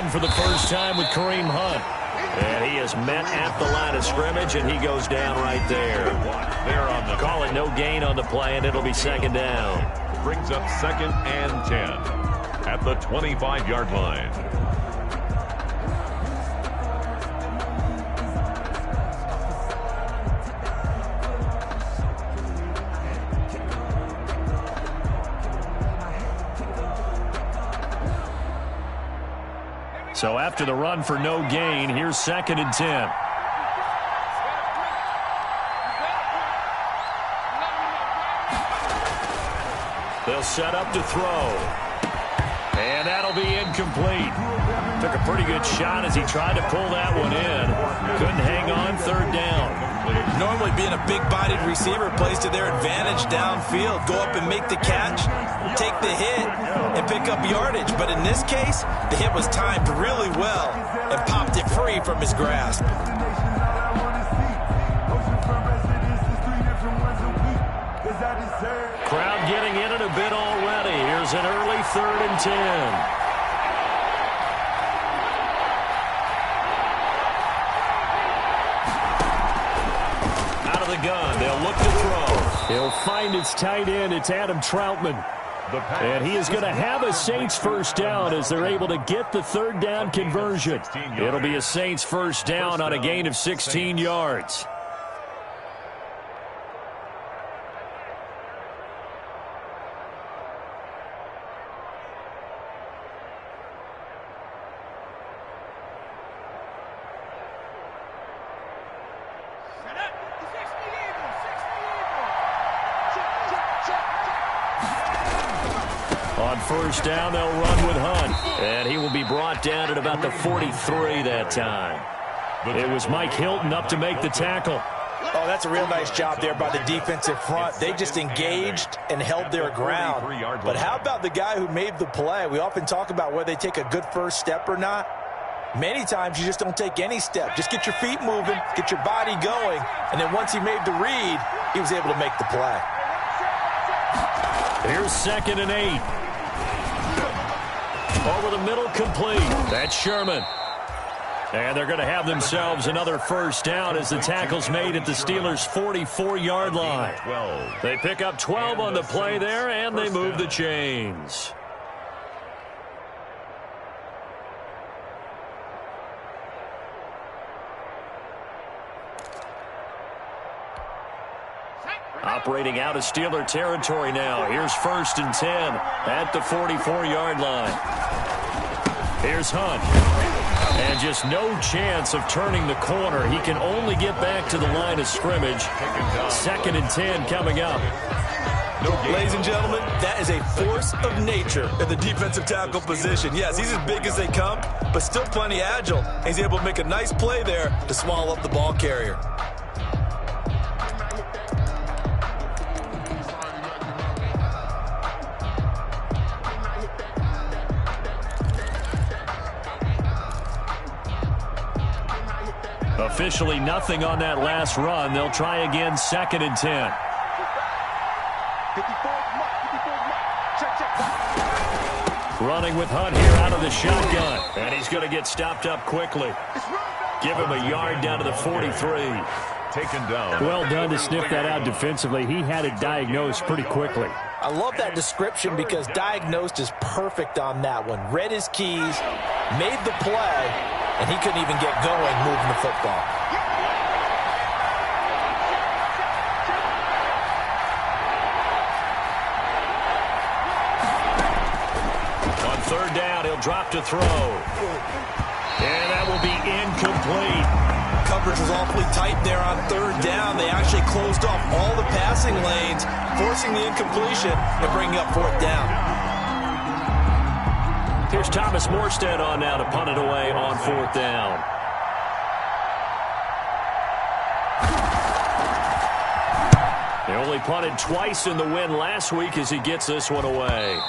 run for the first time with Kareem Hunt. And he is met at the line of scrimmage, and he goes down right there. Call it no gain on the play, and it'll be second down. Brings up 2nd and 10 at the 25-yard line. So after the run for no gain, here's 2nd and 10. They'll set up to throw. And that'll be incomplete. Took a pretty good shot as he tried to pull that one in. Couldn't hang on, 3rd down. Normally being a big-bodied receiver plays to their advantage downfield. Go up and make the catch, take the hit, and pick up yardage. But in this case, the hit was timed really well and popped it free from his grasp. Crowd getting in it a bit already. Here's an early 3rd and 10. Gun. They'll look to throw. He'll find its tight end. It's Adam Troutman. And he is going to have a Saints first down as they're able to get the 3rd down conversion. It'll be a Saints first down on a gain of 16 yards. First down, they'll run with Hunt. And he will be brought down at about the 43 that time. It was Mike Hilton up to make the tackle. Oh, that's a real nice job there by the defensive front. They just engaged and held their ground. But how about the guy who made the play? We often talk about whether they take a good first step or not. Many times you just don't take any step. Just get your feet moving, get your body going, and then once he made the read, he was able to make the play. Here's 2nd and 8. Over the middle, complete. That's Sherman. And they're going to have themselves another first down as the tackle's made at the Steelers' 44-yard line. They pick up 12 on the play there, and they move the chains. Operating out of Steeler territory now. Here's 1st and 10 at the 44-yard line. Here's Hunt. And just no chance of turning the corner. He can only get back to the line of scrimmage. 2nd and 10 coming up. Ladies and gentlemen, that is a force of nature in the defensive tackle position. Yes, he's as big as they come, but still plenty agile. He's able to make a nice play there to swallow up the ball carrier. Officially nothing on that last run. They'll try again, 2nd and 10. Running with Hunt here out of the shotgun. And he's going to get stopped up quickly. Give him a yard down to the 43. Taken down. Well done to sniff that out defensively. He had it diagnosed pretty quickly. I love that description because diagnosed is perfect on that one. Read his keys, made the play, and he couldn't even get going moving the football. On 3rd down, he'll drop to throw. And that will be incomplete. Coverage was awfully tight there on 3rd down. They actually closed off all the passing lanes, forcing the incompletion and bringing up 4th down. Here's Thomas Morstead on now to punt it away on 4th down. They only punted twice in the win last week as he gets this one away.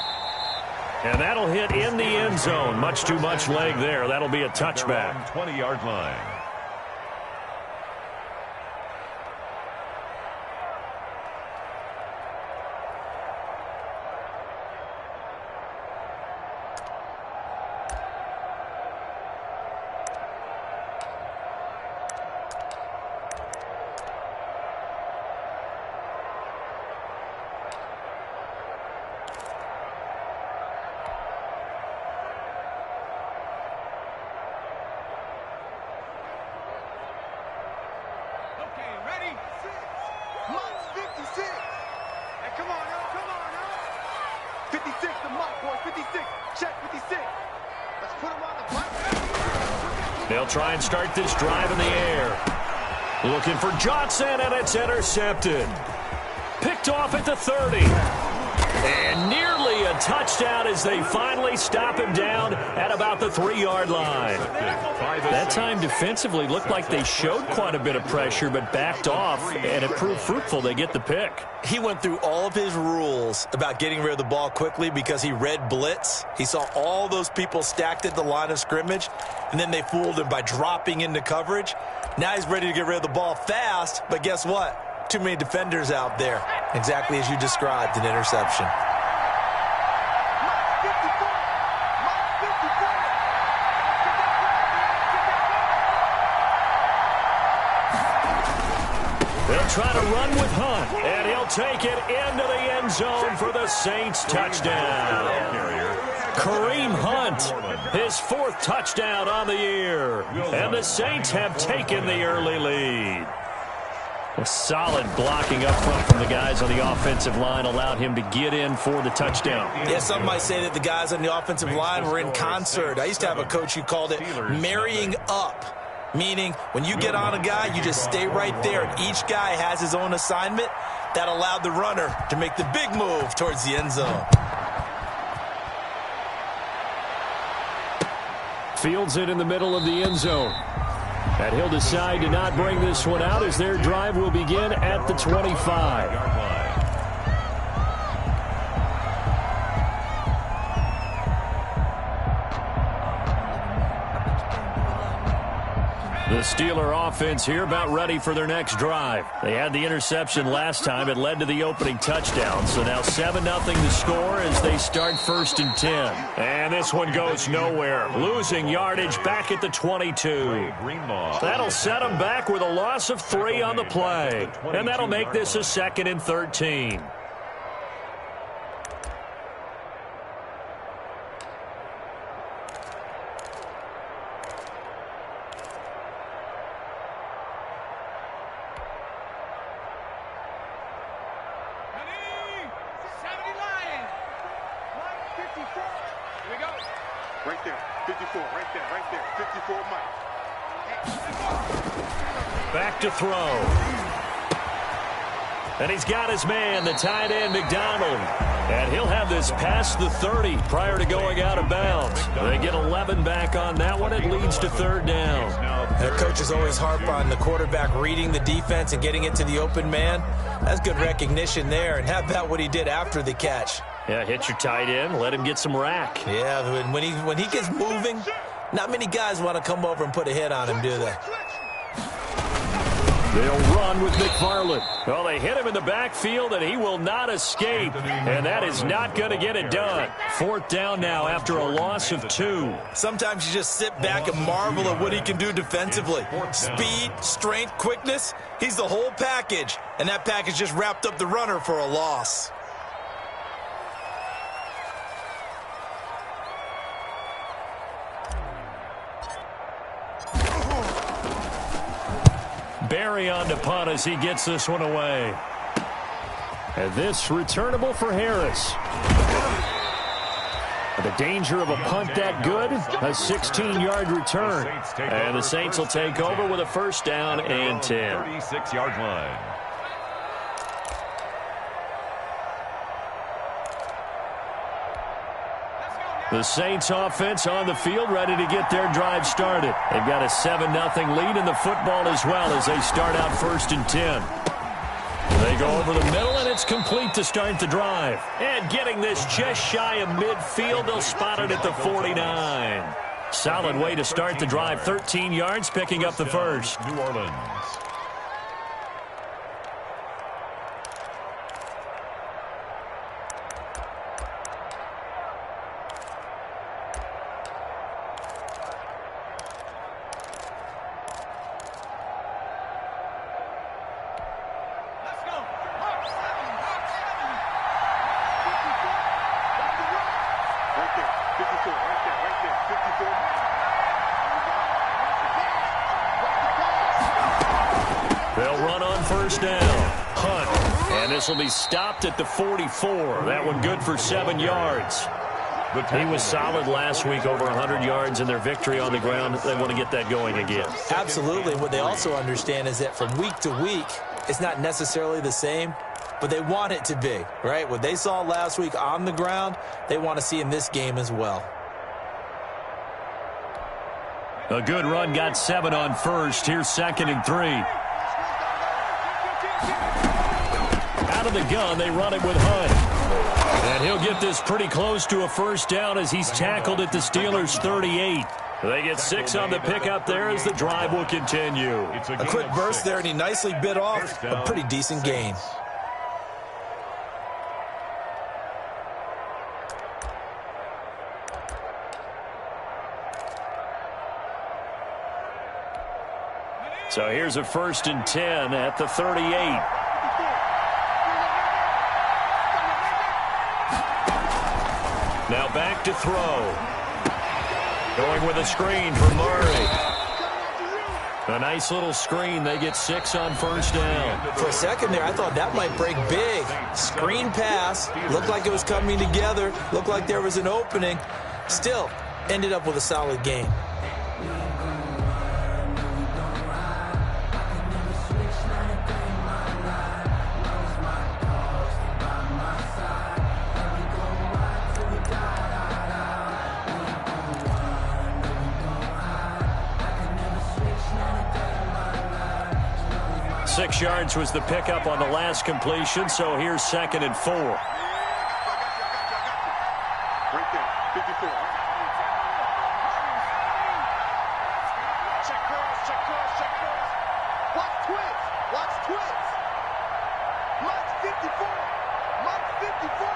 And that'll hit in the end zone. Much too much leg there. That'll be a touchback. 20-yard line. 56, the mark, boy. 56. Check 56. Let's put him on the button. They'll try and start this drive in the air. Looking for Johnson, and it's intercepted. Picked off at the 30. And nearly a touchdown as they finally stop him down at about the 3-yard line. That time defensively looked like they showed quite a bit of pressure but backed off, and it proved fruitful. They get the pick. He went through all of his rules about getting rid of the ball quickly because he read blitz. He saw all those people stacked at the line of scrimmage, and then they fooled him by dropping into coverage. Now he's ready to get rid of the ball fast, but guess what? Too many defenders out there. Exactly as you described, an interception. They'll try to run with Hunt, and he'll take it into the end zone for the Saints touchdown. Kareem Hunt, his 4th touchdown on the year. And the Saints have taken the early lead. A solid blocking up front from the guys on the offensive line allowed him to get in for the touchdown. Yeah, some might say that the guys on the offensive line were in concert. I used to have a coach who called it marrying up, meaning when you get on a guy, you just stay right there, and each guy has his own assignment. That allowed the runner to make the big move towards the end zone. Fields it in the middle of the end zone. And he'll decide to not bring this one out as their drive will begin at the 25. The Steeler offense here about ready for their next drive. They had the interception last time. It led to the opening touchdown. So now 7-0 to score as they start 1st and 10. And this one goes nowhere. Losing yardage back at the 22. That'll set them back with a loss of 3 on the play. And that'll make this a 2nd and 13. Right there, 54, right there, 54, Mike. Back to throw. And he's got his man, the tight end, McDonald. And he'll have this past the 30 prior to going out of bounds. They get 11 back on that one. It leads to 3rd down. That coaches always harp on the quarterback reading the defense and getting it to the open man. That's good recognition there. And how about what he did after the catch? Yeah, hit your tight end, let him get some rack. Yeah, when he gets moving, not many guys want to come over and put a hit on him, do they? They'll run with McFarland. Well, they hit him in the backfield, and he will not escape. And that is not going to get it done. 4th down now after a loss of 2. Sometimes you just sit back and marvel at what he can do defensively. Speed, strength, quickness, he's the whole package. And that package just wrapped up the runner for a loss. Barry on to punt as he gets this one away. And this returnable for Harris. The danger of a punt that good, a 16-yard return. And the Saints will take over with a 1st down and 10. 36-yard line. The Saints offense on the field ready to get their drive started. They've got a 7-0 lead in the football as well as they start out 1st and 10. They go over the middle, and it's complete to start the drive. And getting this just shy of midfield, they'll spot it at the 49. Solid way to start the drive. 13 yards, picking up the 1st. New Orleans. They'll run on 1st down. Hunt. And And this will be stopped at the 44. That one good for 7 yards. He was solid last week, over 100 yards in their victory on the ground. They want to get that going again. Absolutely. What they also understand is that from week to week, it's not necessarily the same, but they want it to be, right? What they saw last week on the ground, they want to see in this game as well. A good run, got 7 on first. Here's 2nd and 3. Out of the gun, they run it with Hunt. And he'll get this pretty close to a first down as he's tackled at the Steelers' 38. They get 6 on the pickup there as the drive will continue. A quick burst there, and he nicely bit off a pretty decent gain. So here's a 1st and 10 at the 38. Now back to throw. Going with a screen for Murray. A nice little screen. They get 6 on first down. For a second there, I thought that might break big. Screen pass. Looked like it was coming together. Looked like there was an opening. Still, ended up with a solid game. Six yards was the pickup on the last completion, so here's 2nd and 4. Right there, 54. Check cross, check cross, check cross. Watch twist, watch twist. Mark 54, Mark 54.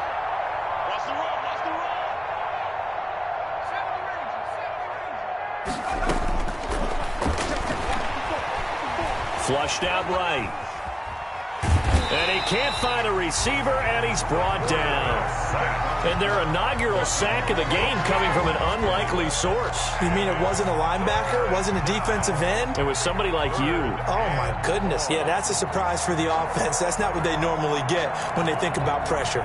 Watch the roll, watch the roll. 70 range. Flushed out right. And he can't find a receiver, and he's brought down. And their inaugural sack of the game coming from an unlikely source. You mean it wasn't a linebacker? It wasn't a defensive end? It was somebody like you. Oh, my goodness. Yeah, that's a surprise for the offense. That's not what they normally get when they think about pressure.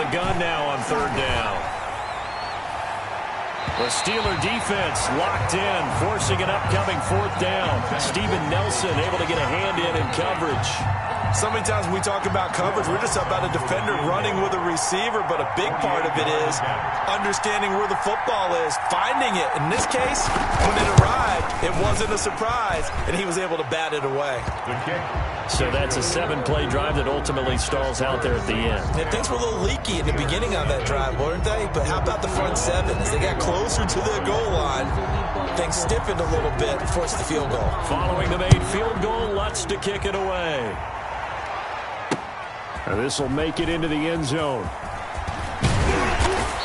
Gun now on 3rd down. The Steeler defense locked in, forcing an upcoming 4th down. Steven Nelson able to get a hand in coverage. So many times when we talk about coverage, we're just talking about a defender running with a receiver, but a big part of it is understanding where the football is, finding it. In this case, when it arrived, it wasn't a surprise, and he was able to bat it away. So that's a 7-play drive that ultimately stalls out there at the end. And things were a little leaky in the beginning of that drive, weren't they? But how about the front 7? As they got closer to the goal line, things stiffened a little bit and forced the field goal. Following the made field goal, Lutz to kick it away. And this will make it into the end zone.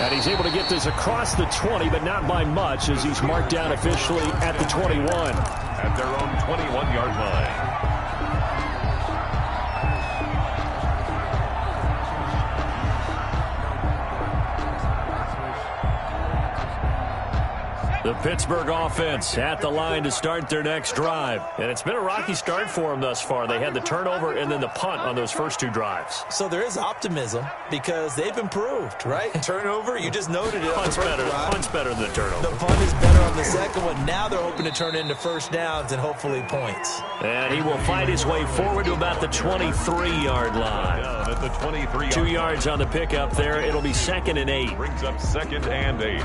And he's able to get this across the 20, but not by much, as he's marked down officially at the 21. At their own 21-yard line. The Pittsburgh offense at the line to start their next drive. And it's been a rocky start for them thus far. They had the turnover and then the punt on those first 2 drives. So there is optimism because they've improved, right? Turnover, you just noted it. Punt's better than the turnover. The punt is better on the second one. Now they're hoping to turn into first downs and hopefully points. And he will fight his way forward to about the 23-yard line. At the 23 2 yards on the pickup there. It'll be 2nd and 8. Brings up 2nd and 8.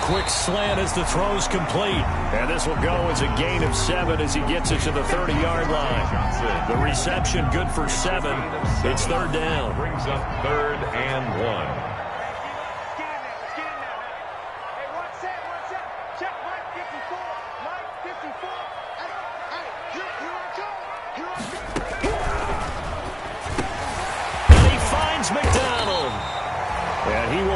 Quick slant as the throw's complete. And this will go as a gain of 7 as he gets it to the 30-yard line. The reception good for 7. It's 3rd down. Brings up 3rd and 1.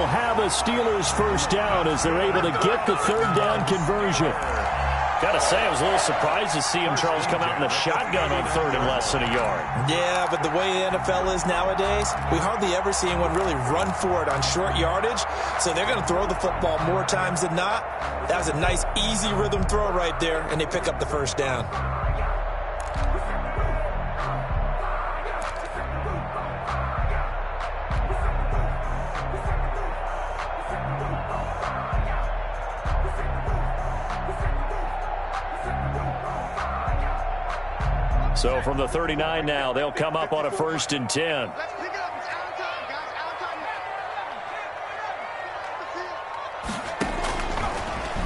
will have a Steelers first down as they're able to get the third down conversion. Got to say, I was a little surprised to see him, Charles, come out in the shotgun on third and less than a yard. Yeah, but the way the NFL is nowadays, we hardly ever see anyone really run for it on short yardage. So they're going to throw the football more times than not. That was a nice, easy rhythm throw right there, and they pick up the first down. So from the 39 now, they'll come up on a 1st and 10. Let's pick it up. It's out of time, guys. Out of time.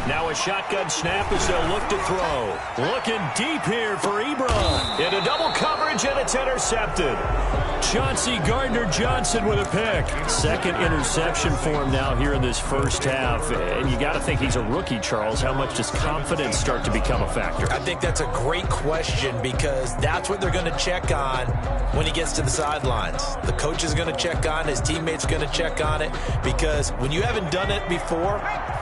Now a shotgun snap as they'll look to throw. Looking deep here for Ebron. Into double coverage, and it's intercepted. Chauncey Gardner-Johnson with a pick. Second interception for him now here in this first half. And you got to think he's a rookie, Charles. How much does confidence start to become a factor? I think that's a great question because that's what they're going to check on when he gets to the sidelines. The coach is going to check on, his teammates are going to check on it because when you haven't done it before,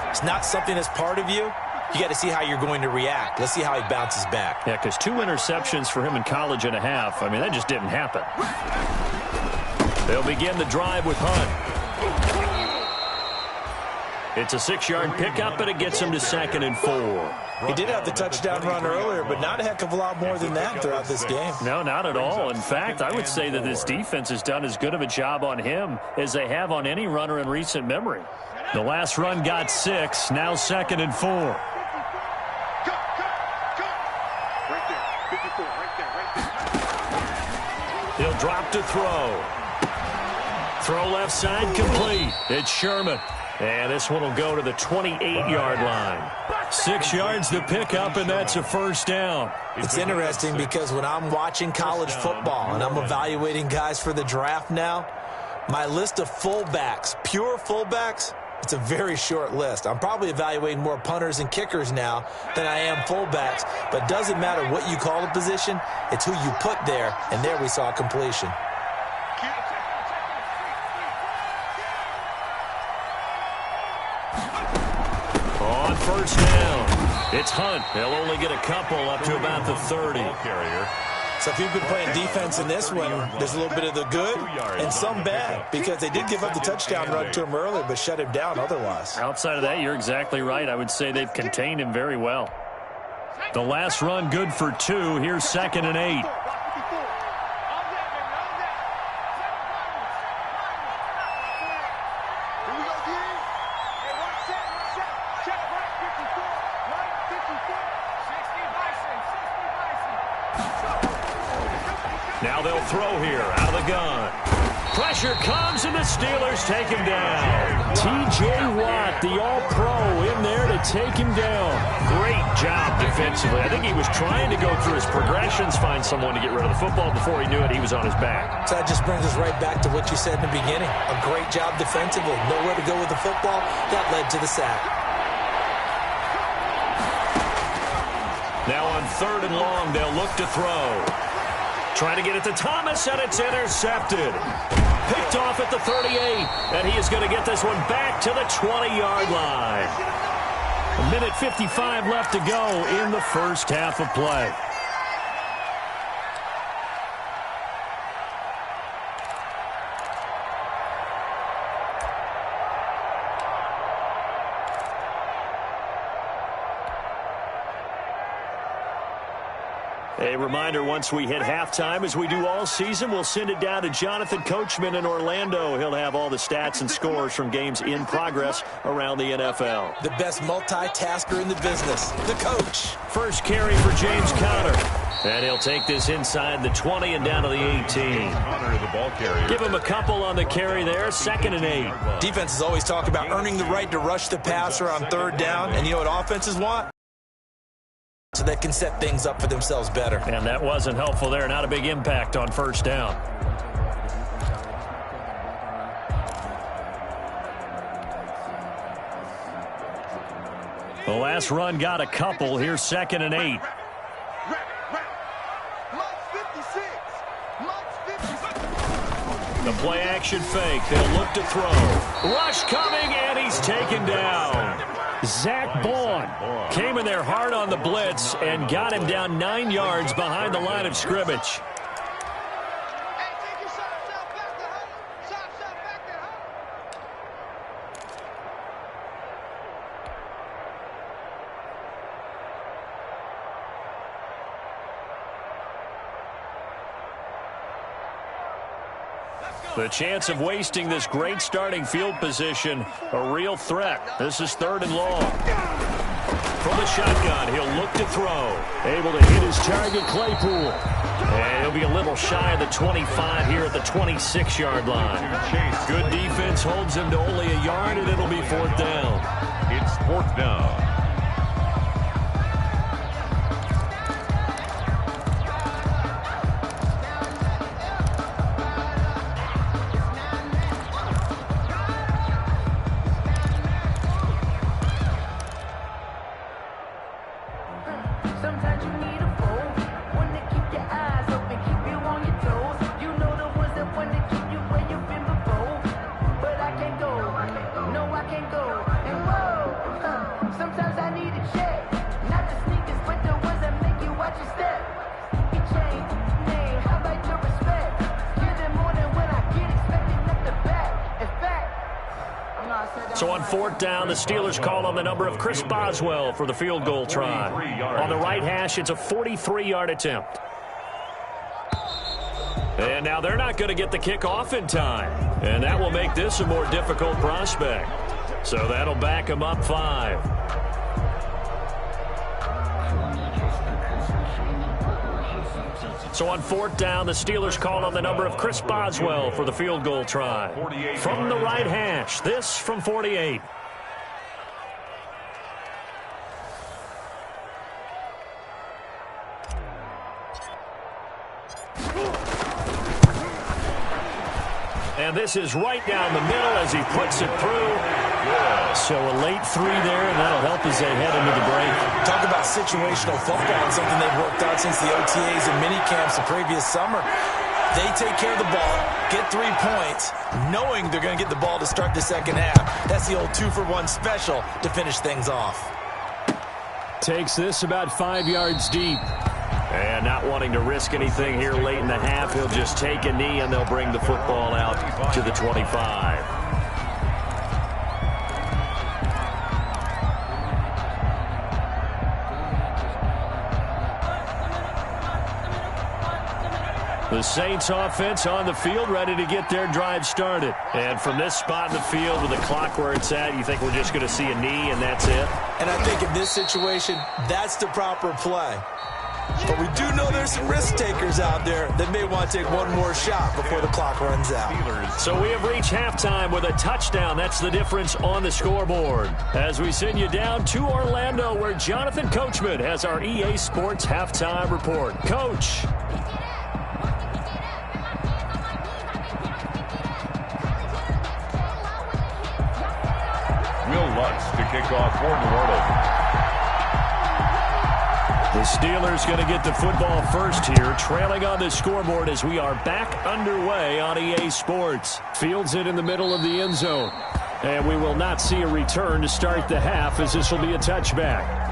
it's not something that's part of you. You got to see how you're going to react. Let's see how he bounces back. Yeah, because 2 interceptions for him in college and a half. I mean, that just didn't happen. They'll begin the drive with Hunt. It's a 6-yard pickup, and it gets him to 2nd and 4. He did have the touchdown run earlier, but not a heck of a lot more than that throughout this game. No, not at all. In fact, I would say that this defense has done as good of a job on him as they have on any runner in recent memory. The last run got 6, now 2nd and 4. Right there. 54. Right there. He'll drop to throw. Throw left side complete. It's Sherman. And this one will go to the 28-yard line. 6 yards to pick up, and that's a first down. It's interesting because when I'm watching college football and I'm evaluating guys for the draft now, my list of fullbacks, pure fullbacks, it's a very short list. I'm probably evaluating more punters and kickers now than I am fullbacks. But it doesn't matter what you call the position. It's who you put there, and there we saw completion. On first down, it's Hunt. They'll only get a couple up to about the 30. So if you've been playing defense in this one, there's a little bit of the good and some bad because they did give up the touchdown run to him earlier but shut him down otherwise. Outside of that, you're exactly right. I would say they've contained him very well. The last run good for 2. Here's 2nd and 8. Now they'll throw here out of the gun. Pressure comes, and the Steelers take him down. T.J. Watt, the all-pro, in there to take him down. Great job defensively. I think he was trying to go through his progressions, find someone to get rid of the football. Before he knew it, he was on his back. So that just brings us right back to what you said in the beginning. A great job defensively. Nowhere to go with the football. That led to the sack. Now on 3rd and long, they'll look to throw. Trying to get it to Thomas, and it's intercepted. Picked off at the 38, and he is going to get this one back to the 20-yard line. 1:55 left to go in the first half of play. A reminder, once we hit halftime, as we do all season, we'll send it down to Jonathan Coachman in Orlando. He'll have all the stats and scores from games in progress around the NFL. The best multitasker in the business, the coach. First carry for James Conner. And he'll take this inside the 20 and down to the 18. Give him a couple on the carry there, 2nd and 8. Defenses always talk about earning the right to rush the passer on 3rd down. And you know what offenses want? So they can set things up for themselves better. And that wasn't helpful there. Not a big impact on 1st down. The last run got a couple. Here's 2nd and 8. The play-action fake. They'll look to throw. Rush coming, and he's taken down. Zach Bond came in there hard on the blitz and got him down 9 yards behind the line of scrimmage. The chance of wasting this great starting field position, a real threat. This is 3rd and long. From the shotgun, he'll look to throw. Able to hit his target, Claypool. And he'll be a little shy of the 25 here at the 26-yard line. Good defense holds him to only a yard, and it'll be 4th down. It's 4th down. So on 4th down, the Steelers call on the number of Chris Boswell for the field goal try. On the right hash, it's a 43-yard attempt. And now they're not going to get the kickoff in time. And that will make this a more difficult prospect. So that'll back them up 5. So on 4th down, the Steelers call on the number of Chris Boswell for the field goal try. From the right hash, this from 48. And this is right down the middle as he puts it through. So a late 3 there, and that'll help as they head into the break. Talk about situational football and something they've worked out since the OTAs and mini camps the previous summer. They take care of the ball, get 3 points, knowing they're going to get the ball to start the second half. That's the old 2-for-1 special to finish things off. Takes this about 5 yards deep. And not wanting to risk anything here late in the half, he'll just take a knee, and they'll bring the football out to the 25. The Saints offense on the field, ready to get their drive started. And from this spot in the field with the clock where it's at, you think we're just going to see a knee and that's it? And I think in this situation, that's the proper play. But we do know there's some risk takers out there that may want to take one more shot before the clock runs out. So we have reached halftime with a touchdown. That's the difference on the scoreboard. As we send you down to Orlando, where Jonathan Coachman has our EA Sports halftime report. Coach. To kick off for New Orleans. The Steelers going to get the football first here, trailing on the scoreboard as we are back underway on EA Sports. Fields it in the middle of the end zone. And we will not see a return to start the half, as this will be a touchback.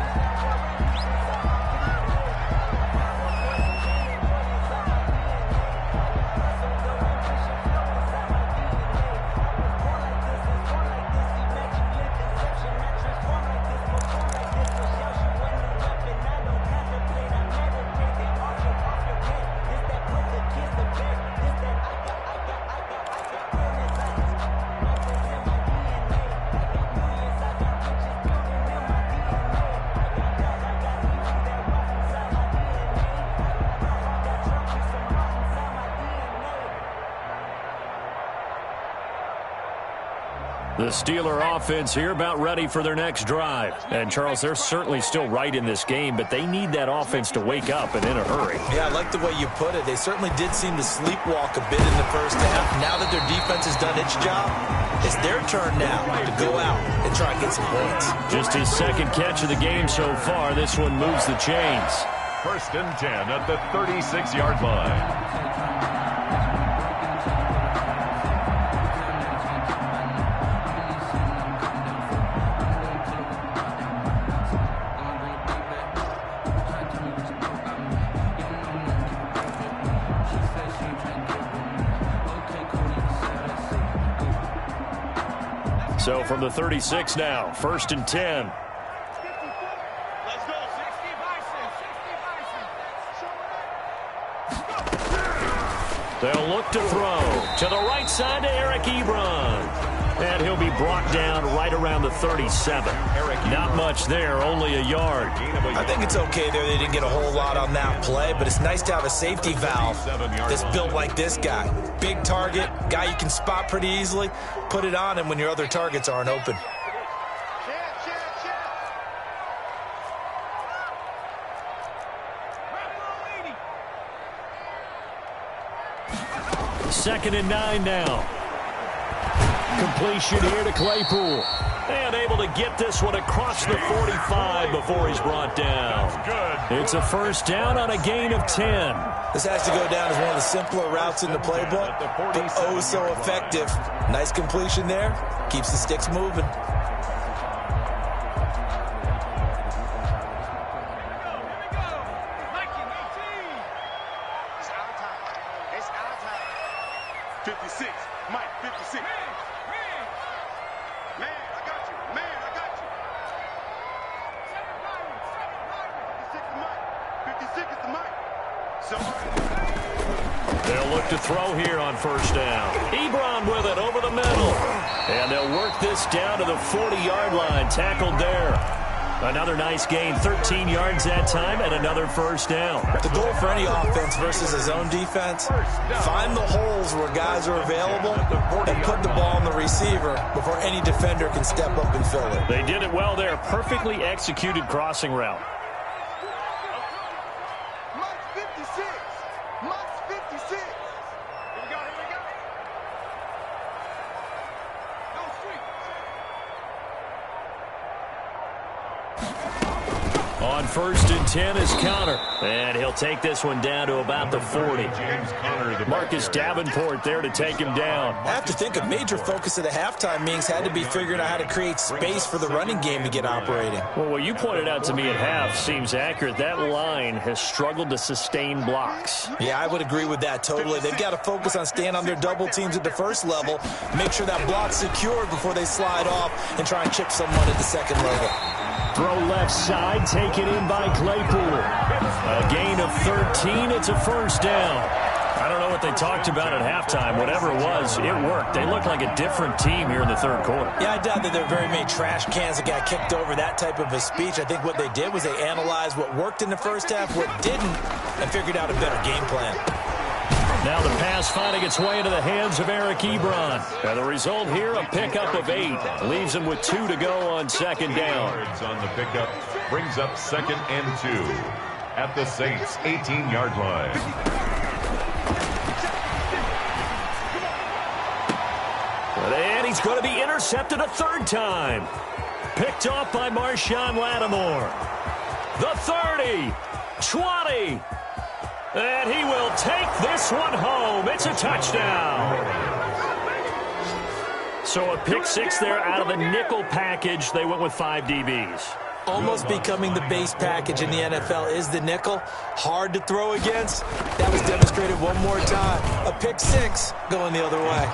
The Steeler offense here about ready for their next drive. And, Charles, they're certainly still right in this game, but they need that offense to wake up and in a hurry. Yeah, I like the way you put it. They certainly did seem to sleepwalk a bit in the first half. Now that their defense has done its job, it's their turn now to go out and try and get some points. Just his second catch of the game so far. This one moves the chains. 1st and 10 at the 36-yard line. So from the 36 now, 1st and 10. Let's go. 60 They'll look to throw to the right side to Eric Ebron. And he'll be brought down right around the 37. Not much there, only a yard. I think it's okay there. They didn't get a whole lot on that play, but it's nice to have a safety valve that's built like this guy. Big target, guy you can spot pretty easily. Put it on him when your other targets aren't open. Second and 9 now. Completion here to Claypool. And able to get this one across the 45 before he's brought down. It's a first down on a gain of 10. This has to go down as one of the simpler routes in the playbook, but oh so effective. Nice completion there. Keeps the sticks moving. It's our time. 56. Mike, 56. Man, I got you. Man, I got you. 56 is the mic. 56 is the mic. They'll look to throw here on first down. Ebron with it over the middle. And they'll work this down to the 40-yard line. Tackled there. Another nice gain, 13 yards that time, and another first down. The goal for any offense versus his own defense, find the holes where guys are available and put the ball on the receiver before any defender can step up and fill it. They did it well there. Perfectly executed crossing route. Mike's 56. Mike's 56. Here we go. Go street. On first and 10 is Connor. And he'll take this one down to about the 40. Marcus Davenport there to take him down. I have to think a major focus of the halftime meetings had to be figuring out how to create space for the running game to get operating. Well, what you pointed out to me at half seems accurate. That line has struggled to sustain blocks. Yeah, I would agree with that totally. They've got to focus on staying on their double teams at the first level, make sure that block's secured before they slide off and try and chip someone at the second level. Throw left side, taken in by Claypool. A gain of 13, it's a first down. I don't know what they talked about at halftime. Whatever it was, it worked. They look like a different team here in the third quarter. Yeah, I doubt that there are very many trash cans that got kicked over that type of a speech. I think what they did was they analyzed what worked in the first half, what didn't, and figured out a better game plan. Now the pass finding its way into the hands of Eric Ebron. And the result here, a pickup of 8. Leaves him with 2 to go on second down. Yards on the pickup brings up 2nd and 2 at the Saints' 18-yard line. And he's going to be intercepted a third time. Picked off by Marshawn Lattimore. The 30, 20. And he will take this one home. It's a touchdown. So a pick 6 there out of the nickel package. They went with 5 DBs. Almost becoming the base package in the NFL is the nickel. Hard to throw against. That was demonstrated one more time. A pick 6 going the other way.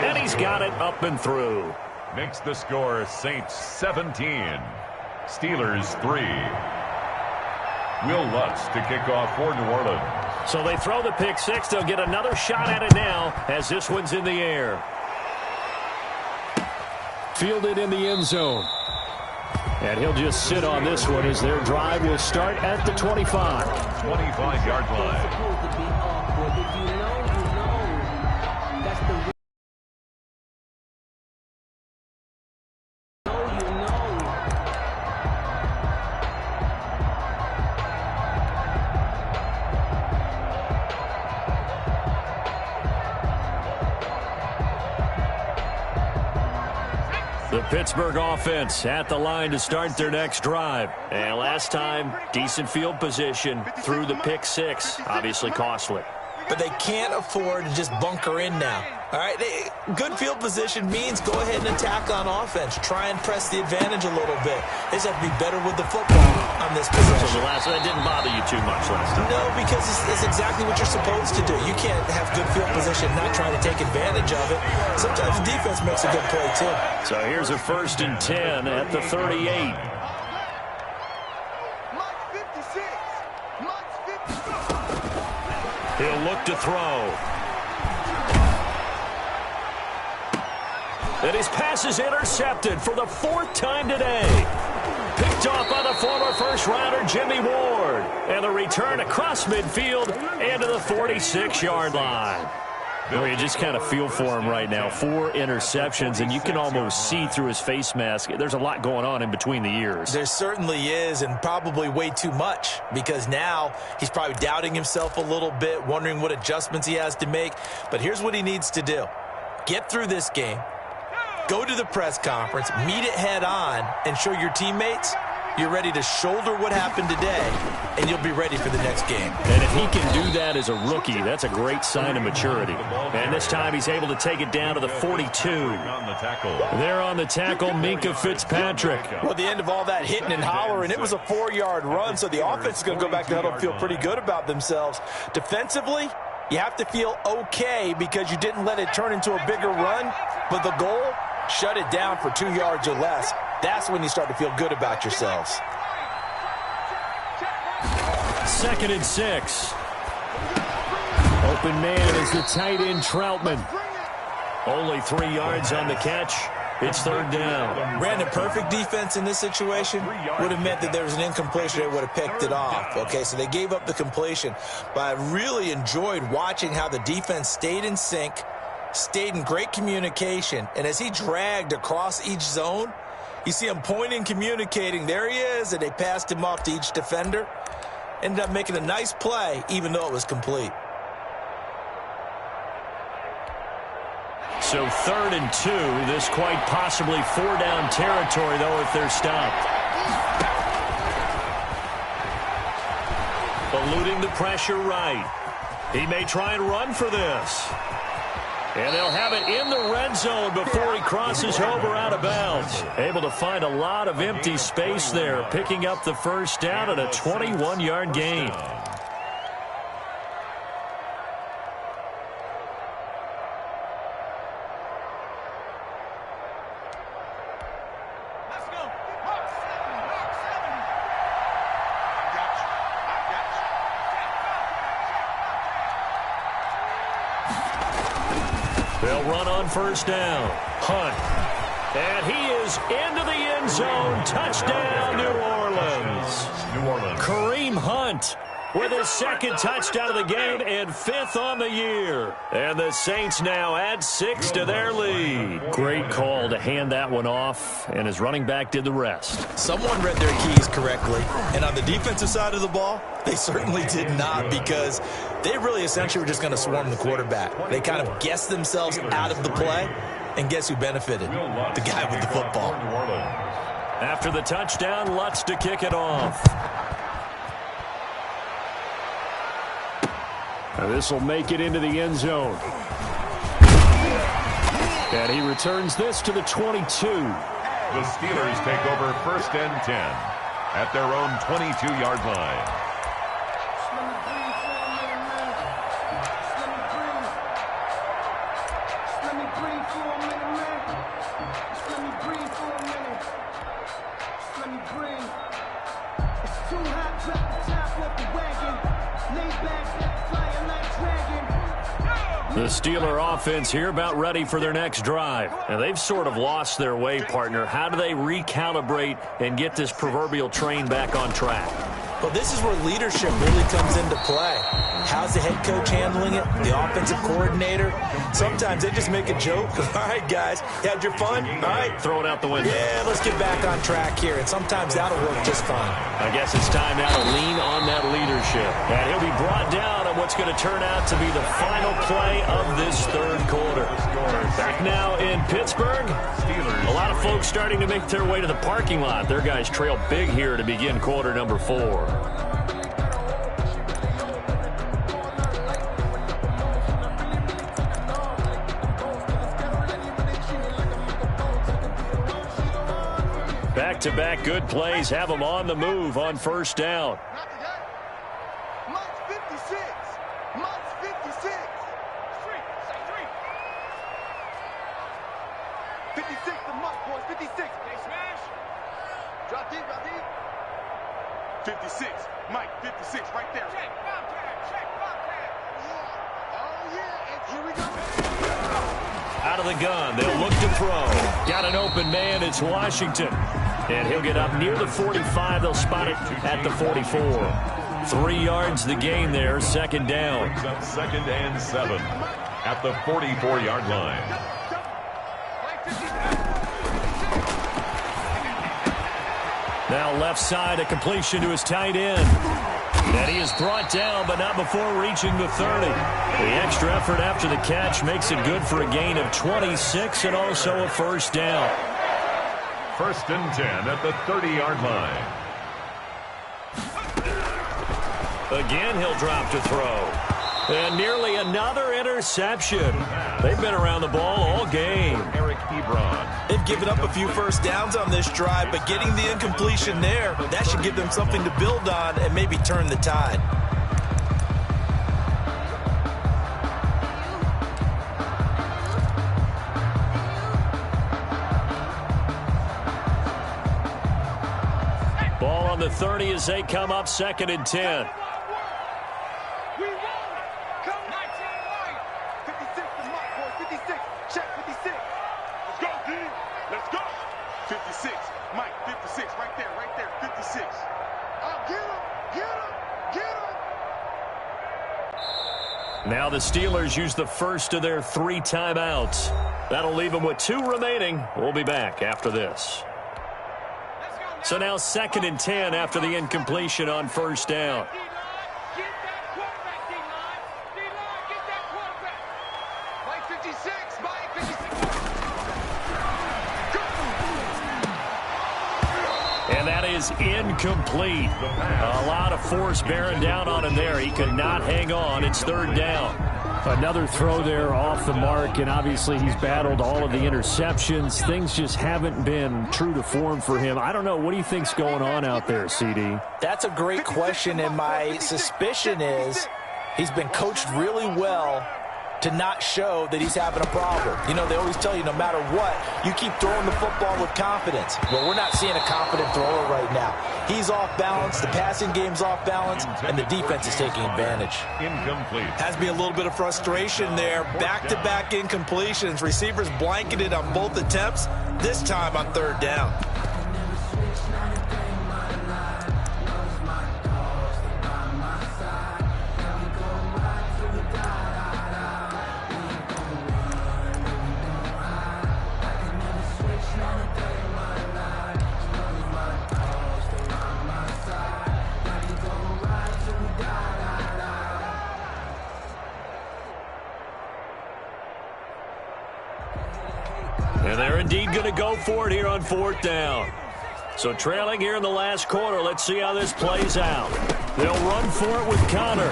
And he's got it up and through. Makes the score Saints 17, Steelers 3. Will Lutz to kick off for New Orleans. So they throw the pick 6. They'll get another shot at it now as this one's in the air. Fielded in the end zone. And he'll just sit on this one as their drive will start at the 25. 25-yard line. The Pittsburgh offense at the line to start their next drive. And last time, decent field position through the pick 6. Obviously costly. But they can't afford to just bunker in now. All right, good field position means go ahead and attack on offense. Try and press the advantage a little bit. They just have to be better with the football on this possession. So that didn't bother you too much last time? No, because it's exactly what you're supposed to do. You can't have good field position not trying to take advantage of it. Sometimes the defense makes a good play, too. So here's a 1st and 10 at the 38. He'll look to throw. And his pass is intercepted for the 4th time today. Picked off by the former first-rounder Jimmy Ward. And the return across midfield and to the 46-yard line. Well, you just kind of feel for him right now. 4 interceptions, and you can almost see through his face mask. There's a lot going on in between the ears. There certainly is, and probably way too much, because now he's probably doubting himself a little bit, wondering what adjustments he has to make. But here's what he needs to do. Get through this game. Go to the press conference, meet it head on, and show your teammates you're ready to shoulder what happened today, and you'll be ready for the next game. And if he can do that as a rookie, that's a great sign of maturity. And this time he's able to take it down to the 42. There on the tackle, Minkah Fitzpatrick. Well, at the end of all that hitting and hollering, it was a 4-yard run, so the offense is going to go back to huddle and feel pretty good about themselves. Defensively, you have to feel okay because you didn't let it turn into a bigger run, but the goal, shut it down for 2 yards or less. That's when you start to feel good about yourselves. 2nd and 6. Open man is the tight end Troutman. Only 3 yards on the catch. It's 3rd down. Brandon, perfect defense in this situation would have meant that there was an incompletion. They would have picked it off. Okay, so they gave up the completion. But I really enjoyed watching how the defense stayed in sync, stayed in great communication, and as he dragged across each zone, you see him pointing, communicating. There he is, and they passed him off to each defender. Ended up making a nice play, even though it was complete. So 3rd and 2. This quite possibly 4-down territory, though, if they're stopped. Eluding the pressure right. He may try and run for this. And they'll have it in the red zone before he crosses over out of bounds. Able to find a lot of empty space there, picking up the 1st down at a 21-yard gain. They'll run on 1st down. Hunt. And he is into the end zone. Touchdown, New Orleans. Kareem Hunt with his 2nd touchdown of the game and 5th on the year. And the Saints now add 6 to their lead. Great call to hand that one off, and his running back did the rest. Someone read their keys correctly, and on the defensive side of the ball, they certainly did not, because they really essentially were just going to swarm the quarterback. They kind of guessed themselves out of the play, and guess who benefited? The guy with the football. After the touchdown, Lutz to kick it off. This will make it into the end zone. And he returns this to the 22. The Steelers take over 1st and 10 at their own 22-yard line. The Steeler offense here about ready for their next drive. And they've sort of lost their way, partner. How do they recalibrate and get this proverbial train back on track? Well, this is where leadership really comes into play. How's the head coach handling it? The offensive coordinator? Sometimes they just make a joke. All right, guys, you had your fun? All right. Throw it out the window. Yeah, let's get back on track here. And sometimes that'll work just fine. I guess it's time now to lean on that leadership. And he'll be brought down on what's going to turn out to be the final play of this 3rd quarter. Back now in Pittsburgh. A lot of folks starting to make their way to the parking lot. Their guys trail big here to begin quarter number 4. Back-to-back good plays have them on the move on first down. Mike's 56. Mike's 56. 56 to Mike, boys. 56. Hey, smash. Drop deep, drop deep. 56. Mike, 56, right there. Check, Bobcat. Check, Bobcat. Oh, yeah. And here we go. Out of the gun, they'll look to throw. Got an open man, it's Washington. And he'll get up near the 45. They'll spot it at the 44. 3 yards the gain there, second down. Brings up 2nd and 7 at the 44-yard line. Now left side, a completion to his tight end. And he is brought down, but not before reaching the 30. The extra effort after the catch makes it good for a gain of 26 and also a first down. 1st and 10 at the 30-yard line. Again, he'll drop to throw. And nearly another interception. They've been around the ball all game. Eric Ebron. They've given up a few first downs on this drive, but getting the incompletion there, that should give them something to build on and maybe turn the tide. Ball on the 30 as they come up 2nd and 10. Now the Steelers use the first of their 3 timeouts. That'll leave them with 2 remaining. We'll be back after this. So now 2nd and 10 after the incompletion on first down. And that is incomplete. A lot of force bearing down on him there. He could not hang on. It's 3rd down. Another throw there off the mark, and obviously he's battled all of the interceptions. Things just haven't been true to form for him. I don't know. What do you think's going on out there, CD? That's a great question, and my suspicion is he's been coached really well to not show that he's having a problem. You know, they always tell you no matter what, you keep throwing the football with confidence. Well, we're not seeing a confident thrower right now. He's off balance, the passing game's off balance, and the defense is taking advantage. Incomplete. Has me a little bit of frustration there. Back-to-back incompletions. Receivers blanketed on both attempts, this time on 3rd down. And they're indeed going to go for it here on 4th down. So trailing here in the last quarter, let's see how this plays out. They'll run for it with Connor.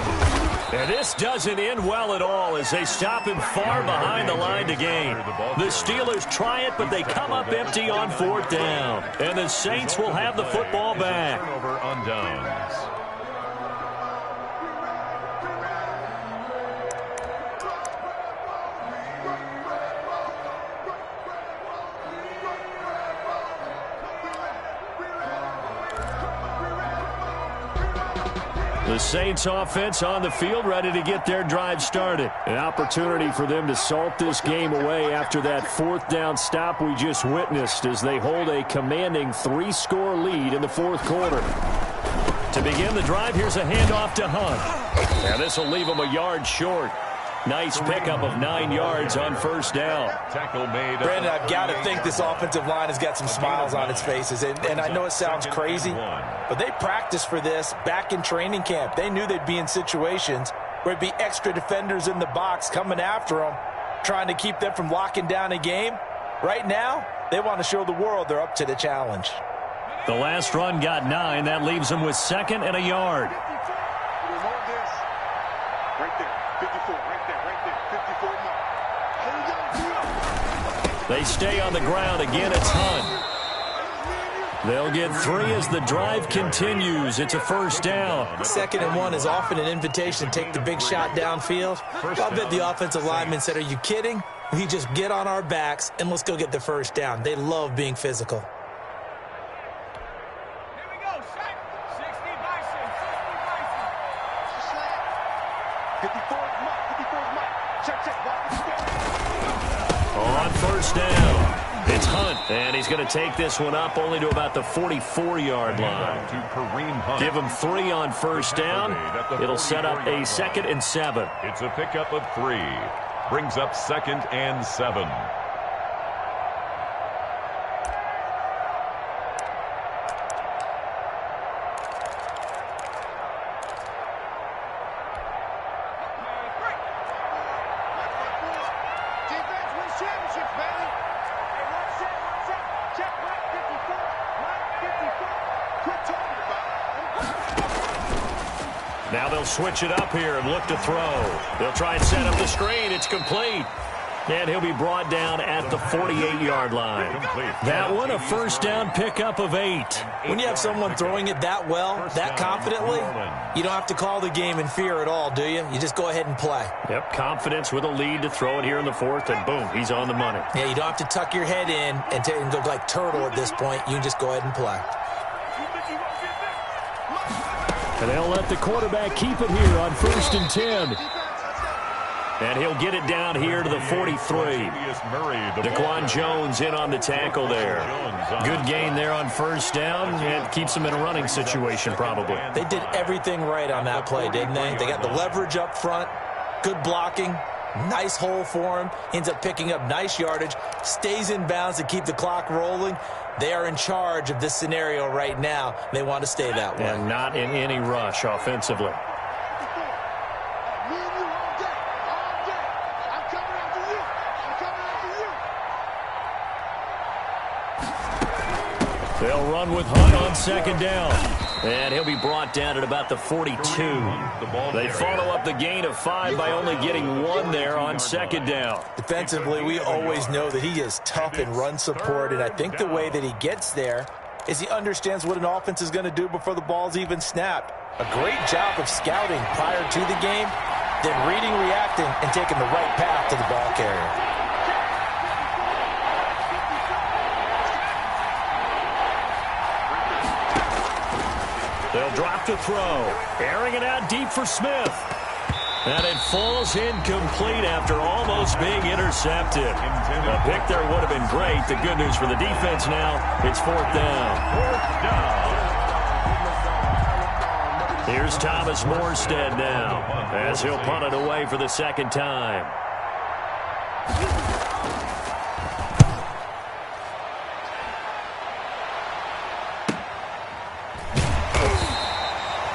And this doesn't end well at all as they stop him far behind the line to gain. The Steelers try it, but they come up empty on 4th down. And the Saints will have the football back. Turnover on downs. The Saints offense on the field, ready to get their drive started. An opportunity for them to salt this game away after that 4th down stop we just witnessed as they hold a commanding 3-score lead in the 4th quarter. To begin the drive, here's a handoff to Hunt. And this will leave him a yard short. Nice pickup of 9 yards on 1st down. Tackle made. Brandon, I've got to think this offensive line has got some smiles on its faces. And I know it sounds crazy, but they practiced for this back in training camp. They knew they'd be in situations where it'd be extra defenders in the box coming after them, trying to keep them from locking down a game. Right now, they want to show the world they're up to the challenge. The last run got 9. That leaves them with 2nd and a yard. Right there. 54, right there, 54 more. Hold on, They stay on the ground. Again, it's Hunt. They'll get 3 as the drive continues. It's a first down. 2nd and 1 is often an invitation to take the big shot downfield. I bet the offensive lineman said, are you kidding? We just get on our backs and let's go get the first down. They love being physical. Here we go, Shaq. 60 Bison, 60 Bison. 54 Mike. Check. On first down, it's Hunt, and he's going to take this one up only to about the 44-yard line. Give him 3 on first down. It'll set up a 2nd and 7. It's a pickup of 3. Brings up 2nd and 7. Now they'll switch it up here and look to throw. They'll try and set up the screen. It's complete. And he'll be brought down at the 48-yard line. That one, a first down pickup of 8. When you have someone throwing it that well, that confidently, you don't have to call the game in fear at all, do you? You just go ahead and play. Yep, confidence with a lead to throw it here in the 4th, and boom, he's on the money. Yeah, you don't have to tuck your head in and go like turtle at this point. You just go ahead and play. And they'll let the quarterback keep it here on 1st and 10. And he'll get it down here to the 43. Daquan Jones in on the tackle there. Good gain there on first down, and keeps him in a running situation probably. They did everything right on that play, didn't they? They got the leverage up front, good blocking, nice hole for him, ends up picking up nice yardage, stays in bounds to keep the clock rolling. They are in charge of this scenario right now. They want to stay that way. And not in any rush offensively. They'll run with Hunt on 2nd down. And he'll be brought down at about the 42. They follow up the gain of 5 by only getting 1 there on 2nd down. Defensively, we always know that he is tough in run support, and I think the way that he gets there is he understands what an offense is going to do before the ball's even snapped. A great job of scouting prior to the game, then reading, reacting, and taking the right path to the ball carrier. They'll drop to throw. Airing it out deep for Smith. And it falls incomplete after almost being intercepted. A pick there would have been great. The good news for the defense now, it's 4th down. Here's Thomas Morstead now as he'll punt it away for the 2nd time.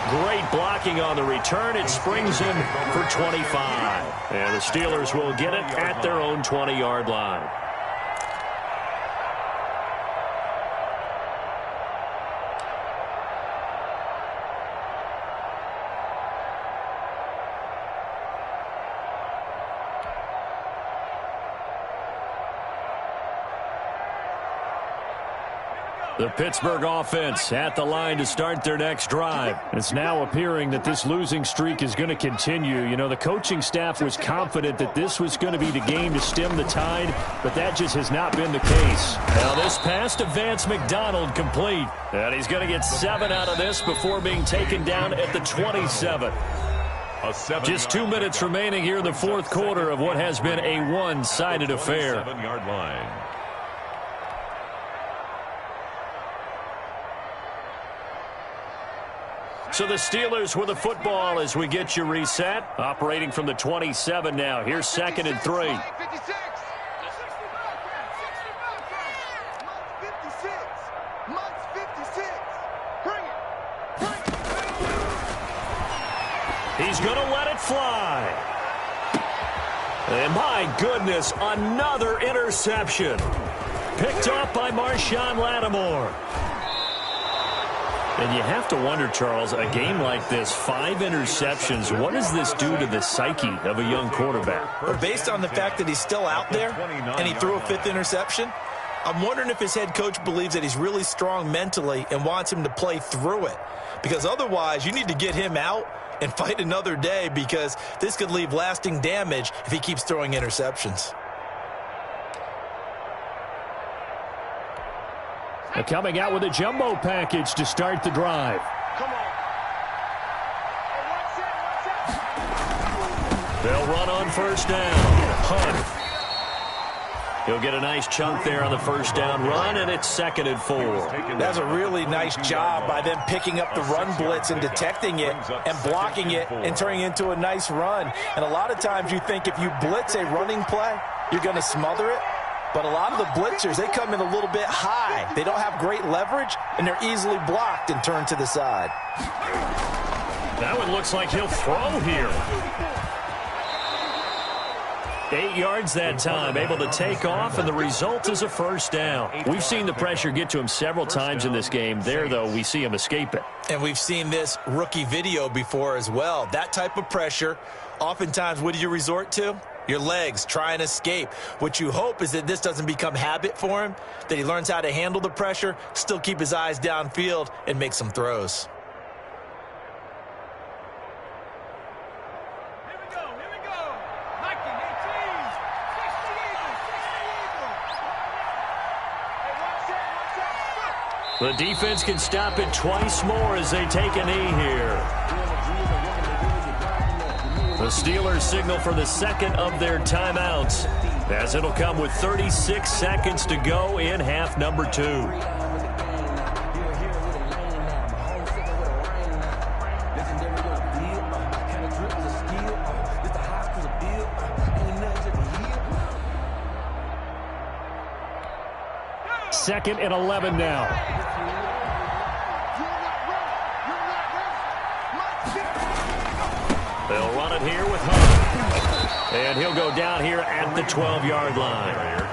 Great blocking on the return. It springs him for 25. And the Steelers will get it at their own 20-yard line. The Pittsburgh offense at the line to start their next drive. It's now appearing that this losing streak is going to continue. You know, the coaching staff was confident that this was going to be the game to stem the tide, but that just has not been the case. Now this pass to Vance McDonald complete. And he's going to get 7 out of this before being taken down at the 27. Just 2 minutes remaining here in the 4th quarter of what has been a one-sided affair. 7-yard line. So the Steelers with the football as we get you reset. Operating from the 27 now. Here's 2nd and 3. He's going to let it fly. And my goodness, another interception. Picked up by Marshawn Lattimore. And you have to wonder, Charles, a game like this, 5 interceptions, what does this do to the psyche of a young quarterback? Well, based on the fact that he's still out there and he threw a 5th interception, I'm wondering if his head coach believes that he's really strong mentally and wants him to play through it. Because otherwise, you need to get him out and fight another day, because this could leave lasting damage if he keeps throwing interceptions. They're coming out with a jumbo package to start the drive. Come on. They'll run on first down. Hunt. He'll get a nice chunk there on the first down run, and it's 2nd and 4. That's a really nice job by them picking up the run blitz and detecting it and blocking it and turning it into a nice run. And a lot of times you think if you blitz a running play, you're going to smother it. But a lot of the blitzers, they come in a little bit high. They don't have great leverage, and they're easily blocked and turned to the side. That one looks like he'll throw here. 8 yards that time, able to take off, and the result is a first down. We've seen the pressure get to him several times in this game. There, though, we see him escape it. And we've seen this rookie video before as well. That type of pressure, oftentimes, what do you resort to? Your legs, try and escape. What you hope is that this doesn't become habit for him, that he learns how to handle the pressure, still keep his eyes downfield, and make some throws. The defense can stop it twice more as they take a knee here. The Steelers signal for the second of their timeouts, as it'll come with 36 seconds to go in half number 2. Second and 11 now. They'll run it here with Hunt. And he'll go down here at the 12-yard line.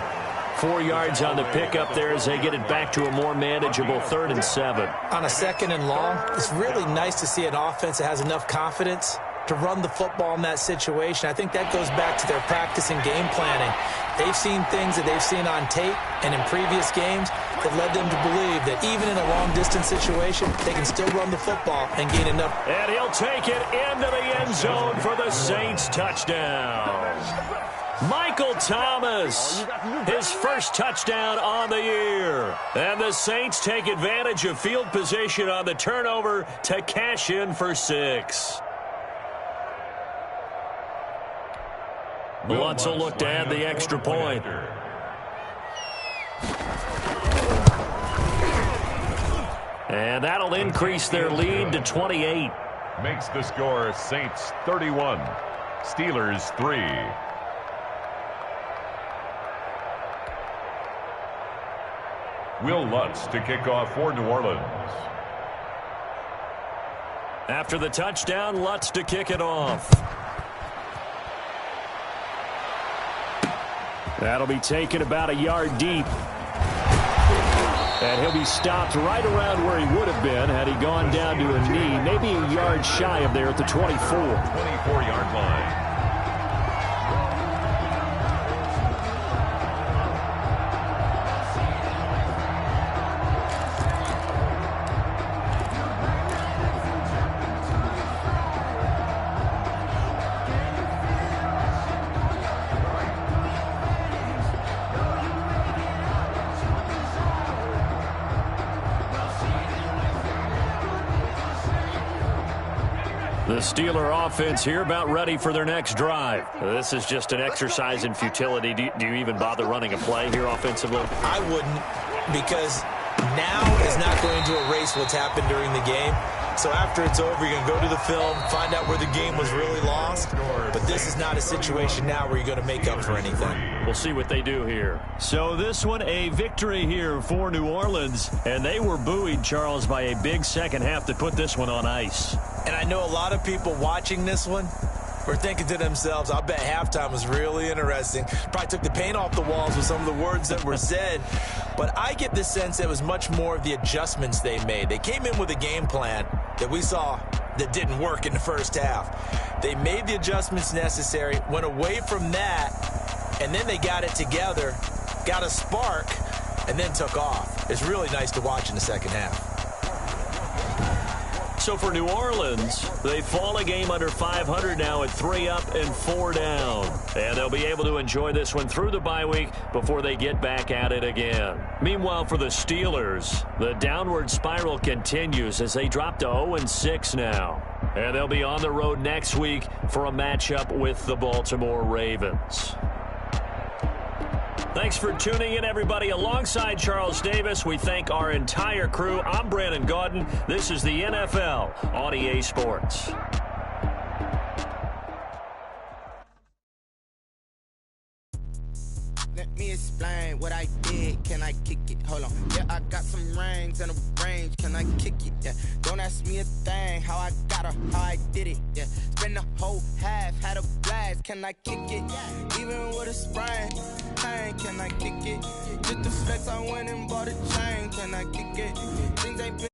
4 yards on the pickup there as they get it back to a more manageable 3rd and 7. On a 2nd and long, it's really nice to see an offense that has enough confidence to run the football in that situation. I think that goes back to their practice and game planning. They've seen things that they've seen on tape and in previous games that led them to believe that even in a long-distance situation, they can still run the football and gain enough. And he'll take it into the end zone for the Saints touchdown. Michael Thomas, his first touchdown on the year. And the Saints take advantage of field position on the turnover to cash in for 6. Lutz will look to add the extra point. And that'll increase their lead to 28. Makes the score Saints 31, Steelers 3. Will Lutz to kick off for New Orleans. After the touchdown, Lutz to kick it off. That'll be taken about a yard deep. And he'll be stopped right around where he would have been had he gone down to a knee, maybe a yard shy of there at the 24. 24-yard line. The Steeler offense here about ready for their next drive. This is just an exercise in futility. Do you even bother running a play here offensively? I wouldn't, because now is not going to erase what's happened during the game. So after it's over, you're going to go to the film, find out where the game was really lost. But this is not a situation now where you're going to make up for anything. We'll see what they do here. So this one, a victory here for New Orleans. And they were buoyed, Charles, by a big second half that put this one on ice. And I know a lot of people watching this one were thinking to themselves, I bet halftime was really interesting. Probably took the paint off the walls with some of the words that were said. But I get the sense it was much more of the adjustments they made. They came in with a game plan that we saw that didn't work in the first half. They made the adjustments necessary, went away from that, and then they got it together, got a spark, and then took off. It's really nice to watch in the second half. So for New Orleans, they fall a game under 500 now at 3 up and 4 down. And they'll be able to enjoy this one through the bye week before they get back at it again. Meanwhile, for the Steelers, the downward spiral continues as they drop to 0-6 now. And they'll be on the road next week for a matchup with the Baltimore Ravens. Thanks for tuning in, everybody. Alongside Charles Davis, we thank our entire crew. I'm Brandon Gaudin. This is the NFL on EA Sports. Let me explain what I did. Can I kick it? Hold on. Yeah, I got some rings and a range. Can I kick it? Yeah. Don't ask me a thing. How I got her, how I did it. Yeah. Spend the whole half, had a blast. Can I kick it? Even with a sprain. Hey, can I kick it? Just the flex, I went and bought a chain. Can I kick it? Things ain't been